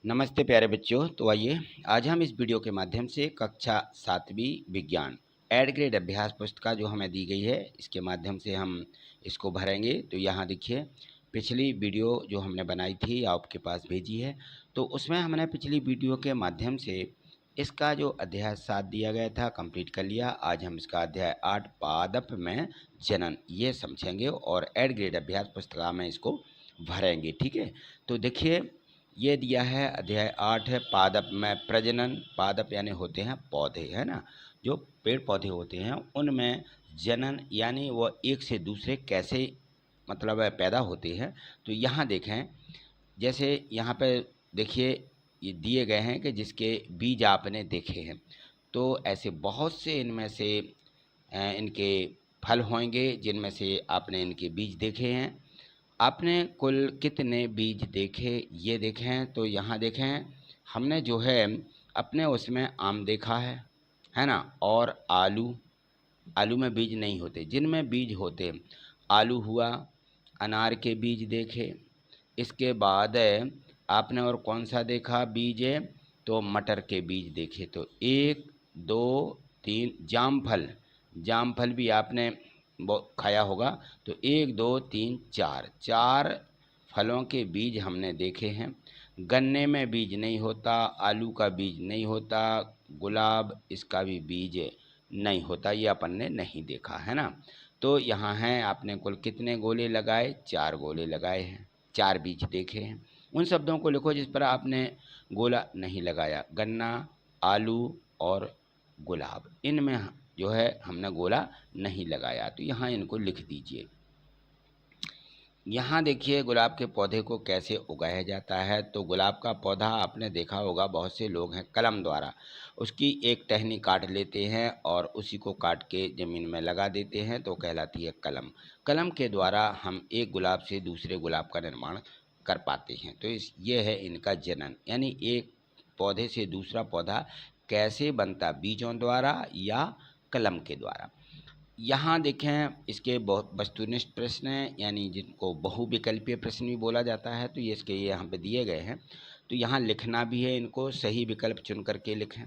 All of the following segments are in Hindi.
नमस्ते प्यारे बच्चों। तो आइए आज हम इस वीडियो के माध्यम से कक्षा 7वीं विज्ञान एड ग्रेड अभ्यास पुस्तिका जो हमें दी गई है इसके माध्यम से हम इसको भरेंगे। तो यहाँ देखिए पिछली वीडियो जो हमने बनाई थी आपके पास भेजी है, तो उसमें हमने पिछली वीडियो के माध्यम से इसका जो अध्याय 7 दिया गया था कंप्लीट कर लिया। आज हम इसका अध्याय 8 पादप में जनन ये समझेंगे और एड ग्रेड अभ्यास पुस्तिका में इसको भरेंगे। ठीक है, तो देखिए ये दिया है अध्याय 8 है पादप में प्रजनन। पादप यानी होते हैं पौधे, है ना, जो पेड़ पौधे होते हैं उनमें जनन यानी वो एक से दूसरे कैसे मतलब पैदा होते हैं। तो यहाँ देखें, जैसे यहाँ पे देखिए ये दिए गए हैं कि जिसके बीज आपने देखे हैं, तो ऐसे बहुत से इनमें से इनके फल होंगे जिनमें से आपने इनके बीज देखे हैं। आपने कुल कितने बीज देखे ये देखें, तो यहाँ देखें हमने जो है अपने उसमें आम देखा है ना, और आलू में बीज नहीं होते, जिनमें बीज होते आलू हुआ, अनार के बीज देखे। इसके बाद आपने और कौन सा देखा बीज है, तो मटर के बीज देखे। तो 1 2 3 जामफल भी आपने वो खाया होगा। तो 1 2 3 4 फलों के बीज हमने देखे हैं। गन्ने में बीज नहीं होता, आलू का बीज नहीं होता, गुलाब इसका भी बीज नहीं होता, ये अपन ने नहीं देखा, है ना। तो यहाँ हैं आपने कुल कितने गोले लगाए, 4 गोले लगाए हैं, 4 बीज देखे हैं। उन शब्दों को लिखो जिस पर आपने गोला नहीं लगाया। गन्ना, आलू और गुलाब, इनमें जो है हमने गोला नहीं लगाया, तो यहाँ इनको लिख दीजिए। यहाँ देखिए गुलाब के पौधे को कैसे उगाया जाता है। तो गुलाब का पौधा आपने देखा होगा, बहुत से लोग हैं कलम द्वारा उसकी एक टहनी काट लेते हैं और उसी को काट के ज़मीन में लगा देते हैं, तो कहलाती है कलम। कलम के द्वारा हम एक गुलाब से दूसरे गुलाब का निर्माण कर पाते हैं। तो ये है इनका जनन, यानी एक पौधे से दूसरा पौधा कैसे बनता, बीजों द्वारा या कलम के द्वारा। यहाँ देखें इसके बहुत वस्तुनिष्ठ प्रश्न हैं, यानी जिनको बहुविकल्पीय प्रश्न भी बोला जाता है, तो ये इसके यहाँ पे दिए गए हैं। तो यहाँ लिखना भी है, इनको सही विकल्प चुन करके लिखें।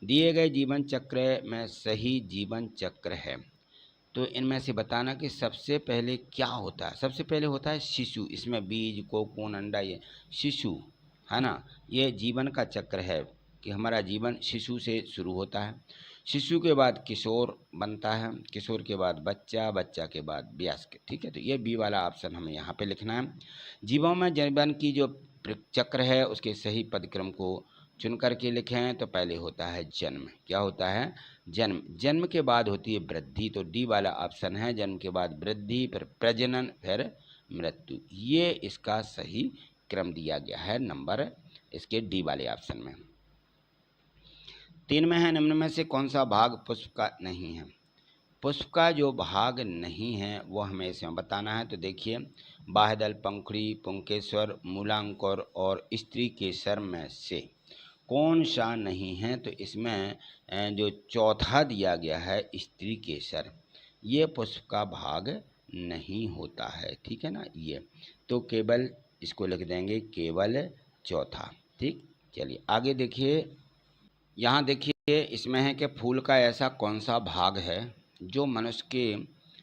दिए गए जीवन चक्र में सही जीवन चक्र है, तो इनमें से बताना कि सबसे पहले क्या होता है। सबसे पहले होता है शिशु, इसमें बीज कोकून अंडा, ये शिशु है ना, ये जीवन का चक्र है कि हमारा जीवन शिशु से शुरू होता है। शिशु के बाद किशोर बनता है, किशोर के बाद बच्चा, बच्चा के बाद वयस्क। ठीक है, तो ये बी वाला ऑप्शन हमें यहाँ पे लिखना है। जीवों में जीवन की जो चक्र है उसके सही पदक्रम को चुन करके लिखें। तो पहले होता है जन्म, क्या होता है, जन्म। जन्म के बाद होती है वृद्धि, तो डी वाला ऑप्शन है, जन्म के बाद वृद्धि, फिर प्रजनन, फिर मृत्यु। ये इसका सही क्रम दिया गया है नंबर इसके डी वाले ऑप्शन में। 3 में है निम्न में से कौन सा भाग पुष्प का नहीं है। पुष्प का जो भाग नहीं है वो हमें इसमें बताना है। तो देखिए बाह्यदल, पंखुड़ी, पुंकेश्वर, मूलांकुर और स्त्री केसर में से कौन सा नहीं है। तो इसमें जो चौथा दिया गया है स्त्री केसर, ये पुष्प का भाग नहीं होता है। ठीक है ना, ये तो केवल इसको लिख देंगे केवल चौथा। ठीक, चलिए आगे देखिए। यहाँ देखिए इसमें है कि फूल का ऐसा कौन सा भाग है जो मनुष्य के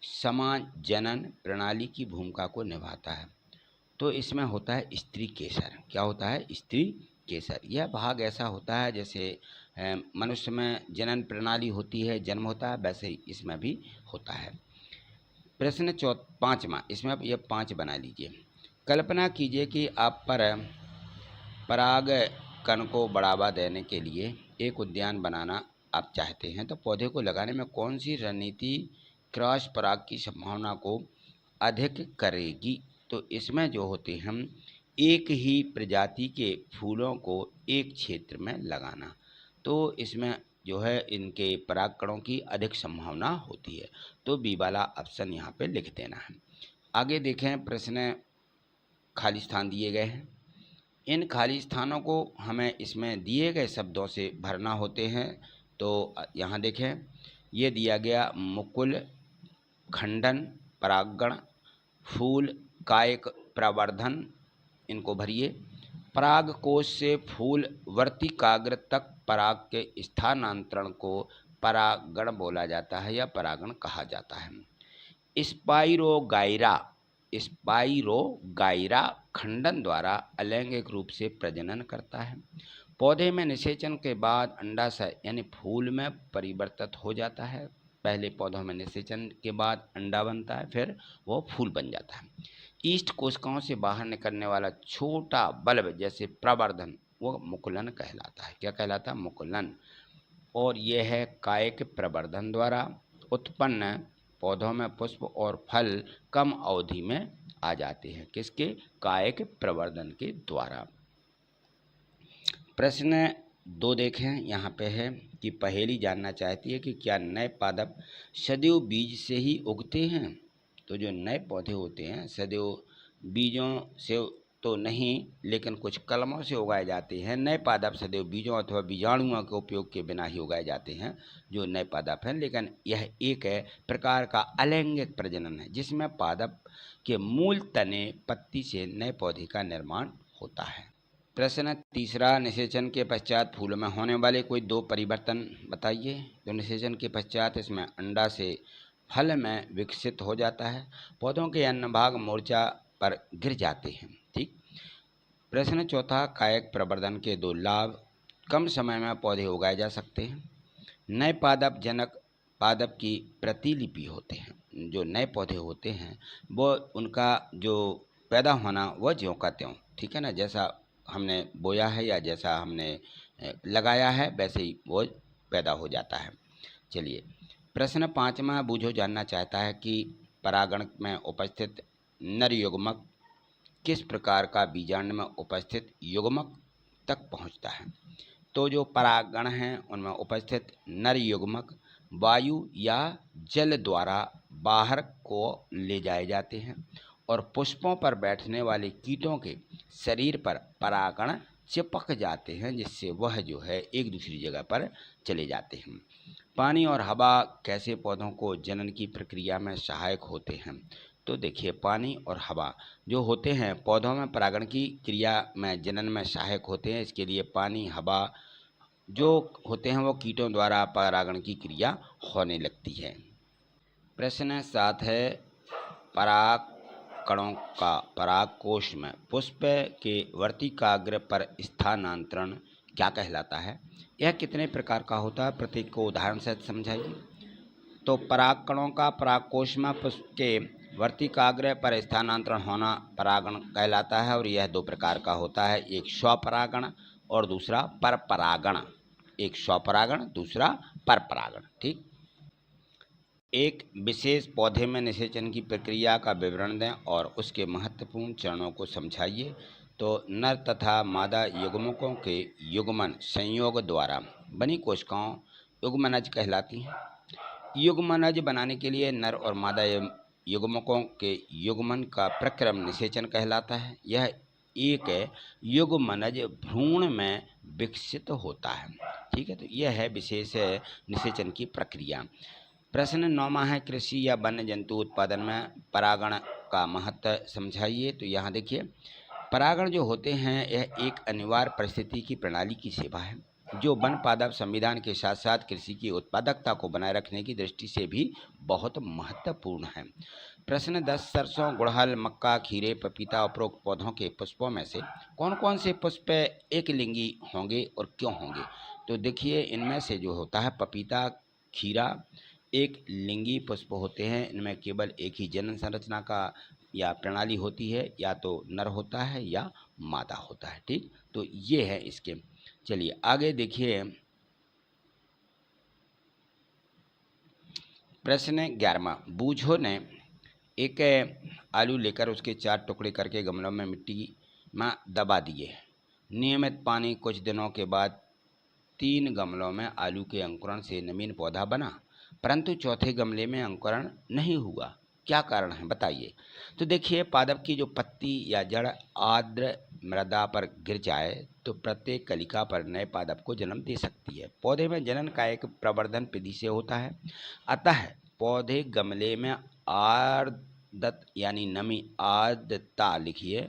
समान जनन प्रणाली की भूमिका को निभाता है। तो इसमें होता है स्त्री केसर। क्या होता है, स्त्री केसर। यह भाग ऐसा होता है जैसे मनुष्य में जनन प्रणाली होती है, जन्म होता है, वैसे ही इसमें भी होता है। प्रश्न 5वां, इसमें आप ये 5 बना लीजिए। कल्पना कीजिए कि आप पराग कण को बढ़ावा देने के लिए एक उद्यान बनाना आप चाहते हैं, तो पौधे को लगाने में कौन सी रणनीति क्रॉस पराग की संभावना को अधिक करेगी। तो इसमें जो होते हम एक ही प्रजाति के फूलों को एक क्षेत्र में लगाना, तो इसमें जो है इनके परागकणों की अधिक संभावना होती है। तो बी वाला ऑप्शन यहाँ पे लिख देना है। आगे देखें, प्रश्न खाली स्थान दिए गए हैं। इन खाली स्थानों को हमें इसमें दिए गए शब्दों से भरना होते हैं। तो यहाँ देखें ये दिया गया मुकुल, खंडन, परागण, फूल, कायक, प्रवर्धन, इनको भरिए। परागकोश से फूल वर्तिकाग्र तक पराग के स्थानांतरण को परागण बोला जाता है या परागण कहा जाता है। स्पाइरोगाइरा खंडन द्वारा अलैंगिक रूप से प्रजनन करता है। पौधे में निषेचन के बाद अंडाशय यानी फूल में परिवर्तित हो जाता है। पहले पौधों में निषेचन के बाद अंडा बनता है, फिर वो फूल बन जाता है। ईस्ट कोशिकाओं से बाहर निकलने वाला छोटा बल्ब जैसे प्रवर्धन वो मुकुलन कहलाता है। क्या कहलाता है? मुकुलन। और यह है कायिक प्रवर्धन द्वारा उत्पन्न पौधों में पुष्प और फल कम अवधि में आ जाते हैं। किसके? कायिक प्रवर्धन के द्वारा। प्रश्न 2 देखें, यहाँ पे है कि पहेली जानना चाहती है कि क्या नए पादप सदैव बीज से ही उगते हैं? तो जो नए पौधे होते हैं सदैव बीजों से तो नहीं, लेकिन कुछ कलमों से उगाए जाते हैं। नए पादप सदैव बीजों अथवा बीजाणुओं के उपयोग के बिना ही उगाए जाते हैं जो नए पादप हैं, लेकिन यह एक प्रकार का अलैंगिक प्रजनन है जिसमें पादप के मूल तने पत्ती से नए पौधे का निर्माण होता है। प्रश्न 3, निषेचन के पश्चात फूलों में होने वाले कोई 2 परिवर्तन बताइए। तो निषेचन के पश्चात इसमें अंडा से फल में विकसित हो जाता है। पौधों के अन्य भाग मोर्चा पर गिर जाते हैं। ठीक। प्रश्न 4, कायिक प्रवर्धन के 2 लाभ। कम समय में पौधे उगाए जा सकते हैं। नए पादप जनक पादप की प्रतिलिपि होते हैं। जो नए पौधे होते हैं वो उनका जो पैदा होना वह ज्यों का त्यों, ठीक है ना, जैसा हमने बोया है या जैसा हमने लगाया है वैसे ही वो पैदा हो जाता है। चलिए, प्रश्न 5 बूझो जानना चाहता है कि परागण में उपस्थित नर युग्मक किस प्रकार का बीजांड में उपस्थित युग्मक तक पहुंचता है। तो जो परागण हैं उनमें उपस्थित नर युग्मक वायु या जल द्वारा बाहर को ले जाए जाते हैं और पुष्पों पर बैठने वाले कीटों के शरीर पर परागण चिपक जाते हैं, जिससे वह जो है एक दूसरी जगह पर चले जाते हैं। पानी और हवा कैसे पौधों को जनन की प्रक्रिया में सहायक होते हैं। तो देखिए, पानी और हवा जो होते हैं पौधों में परागण की क्रिया में जनन में सहायक होते हैं। इसके लिए पानी हवा जो होते हैं वो कीटों द्वारा परागण की क्रिया होने लगती है। प्रश्न 7 है, परागकणों का परागकोश में पुष्प के वर्तिकाग्र पर स्थानांतरण क्या कहलाता है? यह कितने प्रकार का होता है? प्रत्येक को उदाहरण से समझाइए। तो परागकणों का परागकोश में पुष्प के वर्तिकाग्र पर स्थानांतरण होना परागण कहलाता है और यह 2 प्रकार का होता है, एक स्वपरागण और दूसरा परपरागण। एक स्वपरागण, दूसरा परपरागण। ठीक। एक विशेष पौधे में निषेचन की प्रक्रिया का विवरण दें और उसके महत्वपूर्ण चरणों को समझाइए। तो नर तथा मादा युग्मकों के युग्मन संयोग द्वारा बनी कोशिकाओं युग्मनज कहलाती हैं। युग्मनज बनाने के लिए नर और मादा युग्मकों के युग्मन का प्रक्रम निषेचन कहलाता है। यह एक युग्मनज भ्रूण में विकसित होता है। ठीक है, तो यह है विशेष निषेचन की प्रक्रिया। प्रश्न 9 है, कृषि या वन्य जंतु उत्पादन में परागण का महत्व समझाइए। तो यहाँ देखिए, परागण जो होते हैं यह एक अनिवार्य परिस्थिति की प्रणाली की सेवा है जो वन पादप संविधान के साथ साथ कृषि की उत्पादकता को बनाए रखने की दृष्टि से भी बहुत महत्वपूर्ण है। प्रश्न 10, सरसों, गुड़हल, मक्का, खीरे, पपीता उपरोक्त पौधों के पुष्पों में से कौन कौन से पुष्प एक लिंगी होंगे और क्यों होंगे? तो देखिए, इनमें से जो होता है पपीता, खीरा एक लिंगी पुष्प होते हैं। इनमें केवल एक ही जनन संरचना का या प्रणाली होती है, या तो नर होता है या मादा होता है। ठीक, तो ये है इसके। चलिए आगे देखिए, प्रश्न 11, बूझो ने एक आलू लेकर उसके 4 टुकड़े करके गमलों में मिट्टी में दबा दिए। नियमित पानी कुछ दिनों के बाद 3 गमलों में आलू के अंकुरण से नवीन पौधा बना, परंतु चौथे गमले में अंकुरण नहीं हुआ। क्या कारण है बताइए। तो देखिए, पादप की जो पत्ती या जड़ आर्द्र मृदा पर गिर जाए तो प्रत्येक कलिका पर नए पादप को जन्म दे सकती है। पौधे में जनन का एक प्रवर्धन विधि से होता है, अतः पौधे गमले में आर्द्रता यानी नमी, आर्द्रता लिखिए,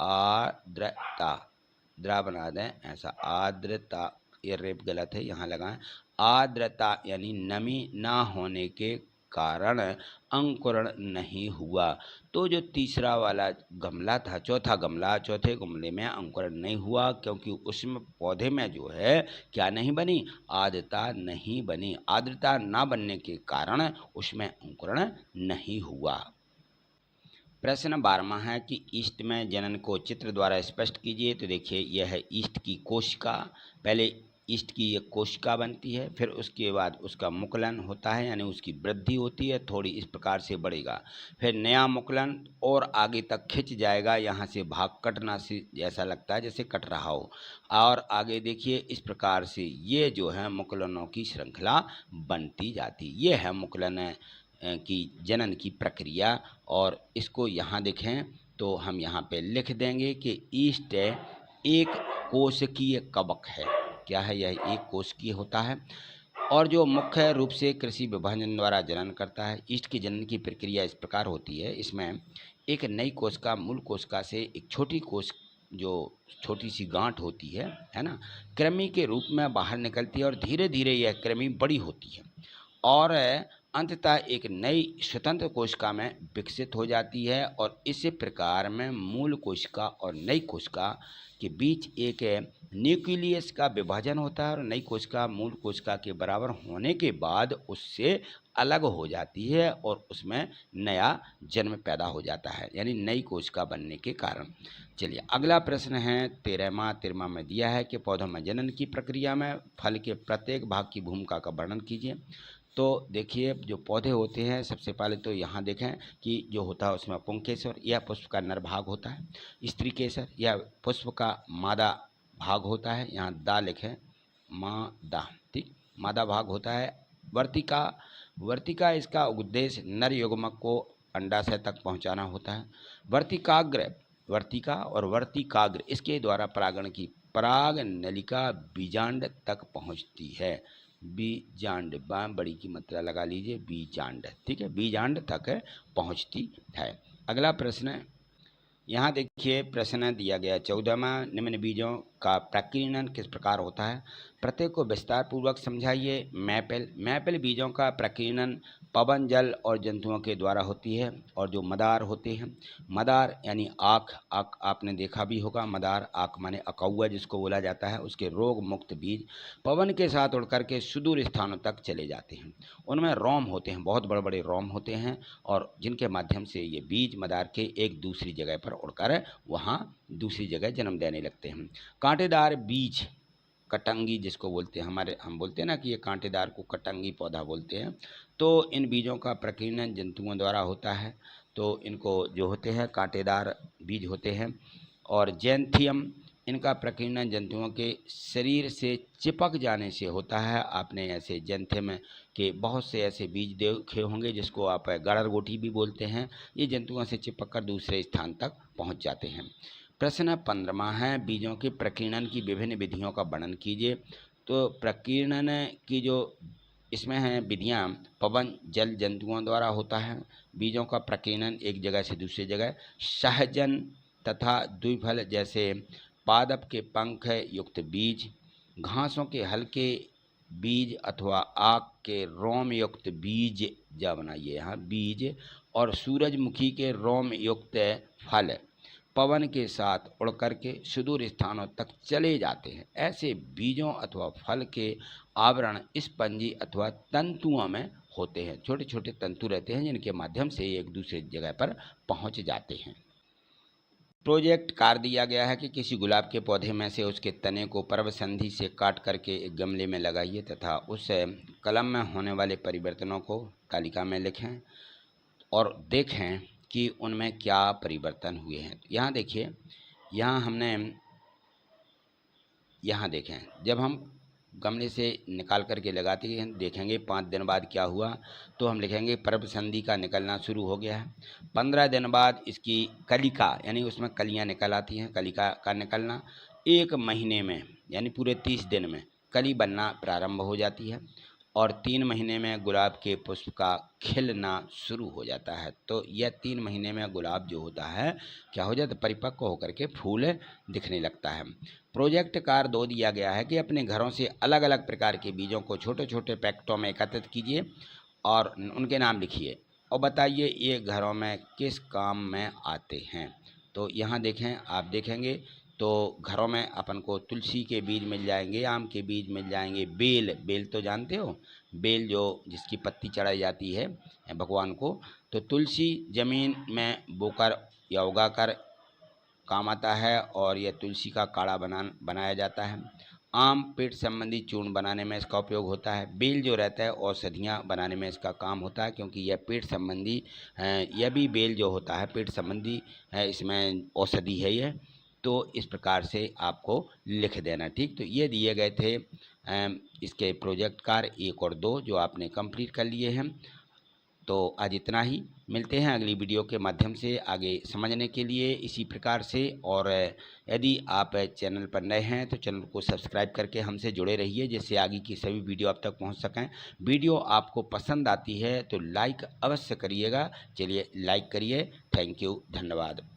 आर्द्रता द्रा बना दें ऐसा। आर्द्रता, ये रेप गलत है, यहाँ लगाएं। आर्द्रता यानी नमी ना होने के कारण अंकुरण नहीं हुआ। तो जो तीसरा वाला गमला था, चौथा गमला, चौथे गमले में अंकुरण नहीं हुआ क्योंकि उसमें पौधे में जो है क्या नहीं बनी, आर्द्रता नहीं बनी। आर्द्रता ना बनने के कारण उसमें अंकुरण नहीं हुआ। प्रश्न 12वां है कि ईस्ट में जनन को चित्र द्वारा स्पष्ट कीजिए। तो देखिए यह है ईस्ट की कोशिका। पहले ईस्ट की एक कोशिका बनती है, फिर उसके बाद उसका मुकुलन होता है यानी उसकी वृद्धि होती है, थोड़ी इस प्रकार से बढ़ेगा, फिर नया मुकुलन और आगे तक खिंच जाएगा। यहाँ से भाग कटना से जैसा लगता है जैसे कट रहा हो, और आगे देखिए इस प्रकार से ये जो है मुकुलनों की श्रृंखला बनती जाती। ये है मुकुलन की जनन की प्रक्रिया। और इसको यहाँ देखें तो हम यहाँ पे लिख देंगे कि ईस्ट एक कोशिकीय कवक है। क्या है यह? एक कोशिकीय होता है और जो मुख्य रूप से कृषि विभाजन द्वारा जनन करता है। ईस्ट की जनन की प्रक्रिया इस प्रकार होती है, इसमें एक नई कोशिका मूल कोशिका से एक छोटी कोश, जो छोटी सी गांठ होती है ना, कृमि के रूप में बाहर निकलती है और धीरे धीरे यह कृमि बड़ी होती है और अंततः एक नई स्वतंत्र कोशिका में विकसित हो जाती है। और इस प्रकार में मूल कोशिका और नई कोशिका के बीच एक न्यूक्लियस का विभाजन होता है और नई कोशिका मूल कोशिका के बराबर होने के बाद उससे अलग हो जाती है और उसमें नया जन्म पैदा हो जाता है, यानी नई कोशिका बनने के कारण। चलिए अगला प्रश्न है 13वां में दिया है कि पौधों में जनन की प्रक्रिया में फल के प्रत्येक भाग की भूमिका का वर्णन कीजिए। तो देखिए जो पौधे होते हैं, सबसे पहले तो यहाँ देखें कि जो होता है उसमें पुंकेसर यह पुष्प का नर भाग होता है, स्त्री केसर यह पुष्प का मादा भाग होता है, यहाँ दा लिखें, मादा, ठीक, मादा भाग होता है। वर्तिका, वर्तिका इसका उद्देश्य नर युग्मक को अंडाशय तक पहुँचाना होता है। वर्तिकाग्र, वर्तिका और वर्तिकाग्र इसके द्वारा परागण की पराग नलिका बीजांड तक पहुँचती है। बीजांड, बाम बड़ी की मात्रा लगा लीजिए, बीजांड, ठीक है, बीजांड तक पहुंचती है। अगला प्रश्न यहाँ देखिए, प्रश्न दिया गया 14वां, निम्न बीजों का प्रकीर्णन किस प्रकार होता है? प्रत्येक को विस्तार पूर्वक समझाइए। मैपल, मैपल बीजों का प्रकीर्णन पवन, जल और जंतुओं के द्वारा होती है। और जो मदार होते हैं, मदार यानी आँख, आँख आपने देखा भी होगा, मदार आँख माने अकौआ जिसको बोला जाता है, उसके रोग मुक्त बीज पवन के साथ उड़ करके सुदूर स्थानों तक चले जाते हैं। उनमें रोम होते हैं, बहुत बड़े बड़े रोम होते हैं और जिनके माध्यम से ये बीज मदार के एक दूसरी जगह पर उड़कर वहाँ दूसरी जगह जन्म देने लगते हैं। कांटेदार बीज, कटंगी जिसको बोलते हैं, हम बोलते हैं ना कि ये कांटेदार को कटंगी पौधा बोलते हैं। तो इन बीजों का प्रकीर्णन जंतुओं द्वारा होता है। तो इनको जो होते हैं कांटेदार बीज होते हैं। और जैंथियम, इनका प्रकीर्णन जंतुओं के शरीर से चिपक जाने से होता है। आपने ऐसे जैंथियम के बहुत से ऐसे बीज देखे होंगे जिसको आप गड़रगोटी भी बोलते हैं। ये जंतुओं से चिपक कर दूसरे स्थान तक पहुंच जाते हैं। प्रश्न 15वां है, बीजों के प्रकीर्णन की विभिन्न विधियों का वर्णन कीजिए। तो प्रकीर्णन की जो इसमें है विधियाँ, पवन, जल, जंतुओं द्वारा होता है। बीजों का प्रकीर्णन एक जगह से दूसरी जगह, सहजन तथा द्विफल जैसे पादप के पंख युक्त बीज, घासों के हल्के बीज अथवा आक के रोम युक्त बीज, जा बनाइए यहाँ बीज, और सूरजमुखी के रोम युक्त फल पवन के साथ उड़ करके सुदूर स्थानों तक चले जाते हैं। ऐसे बीजों अथवा फल के आवरण स्पंजी अथवा तंतुओं में होते हैं। छोटे छोटे तंतु रहते हैं जिनके माध्यम से एक दूसरे जगह पर पहुंच जाते हैं। प्रोजेक्ट कार्य दिया गया है कि किसी गुलाब के पौधे में से उसके तने को पर्व संधि से काट करके एक गमले में लगाइए तथा उस कलम में होने वाले परिवर्तनों को तालिका में लिखें और देखें कि उनमें क्या परिवर्तन हुए हैं। यहाँ देखिए, यहाँ हमने, यहाँ देखें, जब हम गमले से निकाल करके लगाते हैं देखेंगे 5 दिन बाद क्या हुआ, तो हम लिखेंगे पर्व संधि का निकलना शुरू हो गया है। 15 दिन बाद इसकी कलिका यानी उसमें कलियां निकल आती हैं, कलिका का निकलना। 1 महीने में यानी पूरे 30 दिन में कली बनना प्रारंभ हो जाती है। और 3 महीने में गुलाब के पुष्प का खिलना शुरू हो जाता है। तो यह 3 महीने में गुलाब जो होता है क्या हो जाता है, परिपक्व होकर के फूल दिखने लगता है। प्रोजेक्ट कार्य 2 दिया गया है कि अपने घरों से अलग अलग प्रकार के बीजों को छोटे छोटे पैकेटों में एकत्रित कीजिए और उनके नाम लिखिए और बताइए ये घरों में किस काम में आते हैं। तो यहाँ देखें, आप देखेंगे तो घरों में अपन को तुलसी के बीज मिल जाएंगे, आम के बीज मिल जाएंगे, बेल तो जानते हो, बेल जो जिसकी पत्ती चढ़ाई जाती है भगवान को। तो तुलसी ज़मीन में बोकर या उगाकर काम आता है और यह तुलसी का काढ़ा बनाया जाता है। आम पेट संबंधी चूर्ण बनाने में इसका उपयोग होता है। बेल जो रहता है औषधियाँ बनाने में इसका काम होता है, क्योंकि यह पेट संबंधी यह भी बेल जो होता है पेट संबंधी है, इसमें औषधि है यह। तो इस प्रकार से आपको लिख देना, ठीक। तो ये दिए गए थे इसके प्रोजेक्ट कार्य 1 और 2 जो आपने कंप्लीट कर लिए हैं। तो आज इतना ही, मिलते हैं अगली वीडियो के माध्यम से आगे समझने के लिए इसी प्रकार से। और यदि आप चैनल पर नए हैं तो चैनल को सब्सक्राइब करके हमसे जुड़े रहिए, जिससे आगे की सभी वीडियो आप तक पहुंच सकें। वीडियो आपको पसंद आती है तो लाइक अवश्य करिएगा। चलिए लाइक करिए। थैंक यू, धन्यवाद।